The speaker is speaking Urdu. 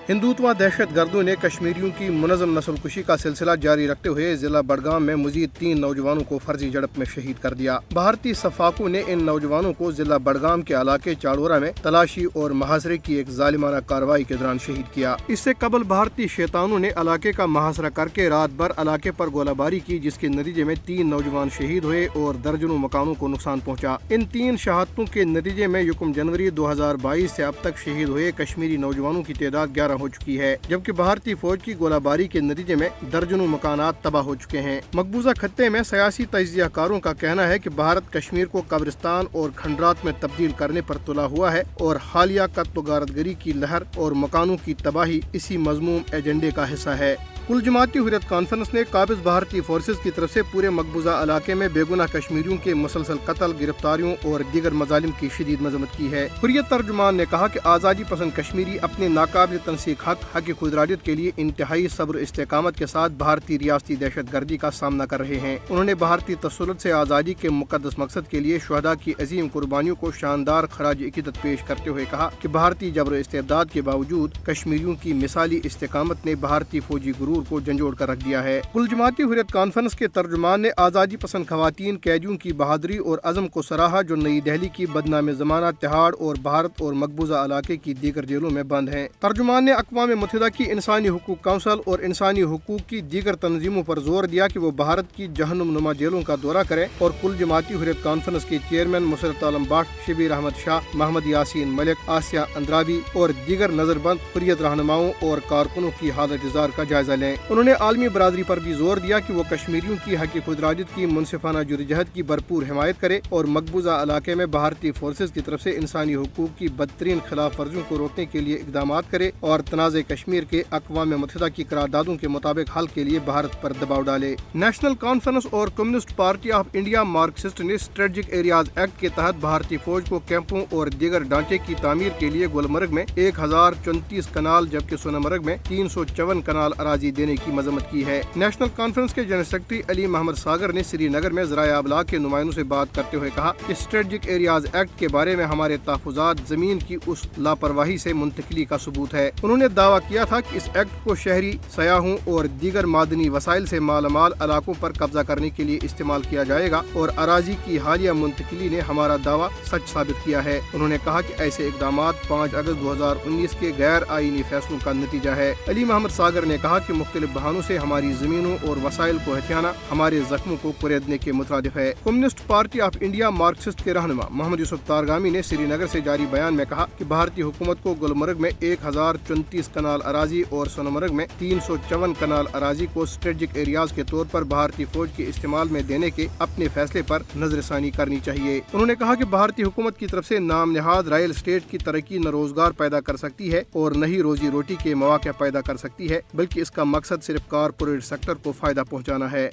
ہندوتوا دہشت گردوں نے کشمیریوں کی منظم نسل کشی کا سلسلہ جاری رکھتے ہوئے ضلع بڈگام میں مزید 3 نوجوانوں کو فرضی جھڑپ میں شہید کر دیا۔ بھارتی صفاقوں نے ان نوجوانوں کو ضلع بڈگام کے علاقے چاڑورا میں تلاشی اور محاصرے کی ایک ظالمانہ کارروائی کے دوران شہید کیا۔ اس سے قبل بھارتی شیطانوں نے علاقے کا محاصرہ کر کے رات بھر علاقے پر گولہ باری کی، جس کے نتیجے میں 3 نوجوان شہید ہوئے اور درجنوں مکانوں کو نقصان پہنچا۔ ان 3 شہادتوں کے نتیجے میں یکم جنوری 2022 سے اب تک شہید ہوئے کشمیری نوجوانوں کی تعداد 11 ہو چکی ہے، جبکہ بھارتی فوج کی گولہ باری کے نتیجے میں درجنوں مکانات تباہ ہو چکے ہیں۔ مقبوضہ خطے میں سیاسی تجزیہ کاروں کا کہنا ہے کہ بھارت کشمیر کو قبرستان اور کھنڈرات میں تبدیل کرنے پر تلا ہوا ہے اور حالیہ قتل و غارت گری کی لہر اور مکانوں کی تباہی اسی مذموم ایجنڈے کا حصہ ہے۔ کل جماعتی حریت کانفرنس نے قابض بھارتی فورسز کی طرف سے پورے مقبوضہ علاقے میں بے گناہ کشمیریوں کے مسلسل قتل، گرفتاریوں اور دیگر مظالم کی شدید مذمت کی ہے۔ حریت ترجمان نے کہا کہ آزادی پسند کشمیری اپنے ناقابل تنسیق حق خود ارادیت کے لیے انتہائی صبر و استقامت کے ساتھ بھارتی ریاستی دہشت گردی کا سامنا کر رہے ہیں۔ انہوں نے بھارتی تسلط سے آزادی کے مقدس مقصد کے لیے شہداء کی عظیم قربانیوں کو شاندار خراج عقیدت پیش کرتے ہوئے کہا کہ بھارتی جبر و استبداد کے باوجود کشمیریوں کی مثالی استقامت نے بھارتی فوجی غرور کو جھنجھوڑ کر رکھ دیا ہے۔ کل جماعتی حریت کانفرنس کے ترجمان نے آزادی پسند خواتین قیدیوں کی بہادری اور عزم کو سراہا، جو نئی دہلی کی بدنام زمانہ تہاڑ اور بھارت اور مقبوضہ علاقے کی دیگر جیلوں میں بند ہیں۔ ترجمان نے اقوام متحدہ کی انسانی حقوق کونسل اور انسانی حقوق کی دیگر تنظیموں پر زور دیا کہ وہ بھارت کی جہنم نما جیلوں کا دورہ کریں اور کل جماعتی حریت کانفرنس کے چیئرمین مسرت عالم بٹ، شبیر احمد شاہ، محمد یاسین ملک، آسیہ اندرابی اور دیگر نظر بند حریت رہنماؤں اور کارکنوں کی حالت زار کا جائزہ لیں۔ انہوں نے عالمی برادری پر بھی زور دیا کہ وہ کشمیریوں کی حق خود ارادیت کی منصفانہ جدوجہد کی بھرپور حمایت کرے اور مقبوضہ علاقے میں بھارتی فورسز کی طرف سے انسانی حقوق کی بدترین خلاف ورزیوں کو روکنے کے لیے اقدامات کرے اور تنازع کشمیر کے اقوام متحدہ کی قراردادوں کے مطابق حل کے لیے بھارت پر دباؤ ڈالے۔ نیشنل کانفرنس اور communist party of India Marxist نے اسٹریٹجک ایریاز ایکٹ کے تحت بھارتی فوج کو کیمپوں اور دیگر ڈھانچے کی تعمیر کے لیے گلمرگ میں 1034 کنال جبکہ سونمرگ میں 354 کنال اراضی دینے کی مذمت کی ہے۔ نیشنل کانفرنس کے جنرل سیکرٹری علی محمد ساگر نے سری نگر میں ذرائع ابلاغ کے نمائندوں سے بات کرتے ہوئے کہا کہ اسٹریٹجک ایریاز ایکٹ کے بارے میں ہمارے تحفظات زمین کی اس لاپرواہی سے منتقلی کا ثبوت ہے۔ انہوں نے دعویٰ کیا تھا کہ اس ایکٹ کو شہری سیاحوں اور دیگر معدنی وسائل سے مالا مال علاقوں پر قبضہ کرنے کے لیے استعمال کیا جائے گا اور اراضی کی حالیہ منتقلی نے ہمارا دعویٰ سچ ثابت کیا ہے۔ انہوں نے کہا کہ ایسے اقدامات 5 اگست 2019 کے غیر آئینی فیصلوں کا نتیجہ ہے۔ علی محمد ساگر نے کہا کہ مختلف بہانوں سے ہماری زمینوں اور وسائل کو ہتھیانا ہمارے زخموں کو کریدنے کے مترادف ہے۔ Communist party of India Marxist کے رہنما محمد یوسف تارگامی نے سری نگر سے جاری بیان میں کہا کہ بھارتی حکومت کو گلمرگ میں 1034 کنال اراضی اور سونمرگ میں 354 کنال اراضی کو اسٹریٹجک ایریاز کے طور پر بھارتی فوج کے استعمال میں دینے کے اپنے فیصلے پر نظر ثانی کرنی چاہیے۔ انہوں نے کہا کہ بھارتی حکومت کی طرف سے نام نہاد رائل اسٹیٹ کی ترقی نہ روزگار پیدا کر سکتی ہے اور نہ ہی روزی روٹی کے مواقع پیدا کر سکتی ہے، بلکہ اس کا مقصد صرف کارپوریٹ سیکٹر کو فائدہ پہنچانا ہے۔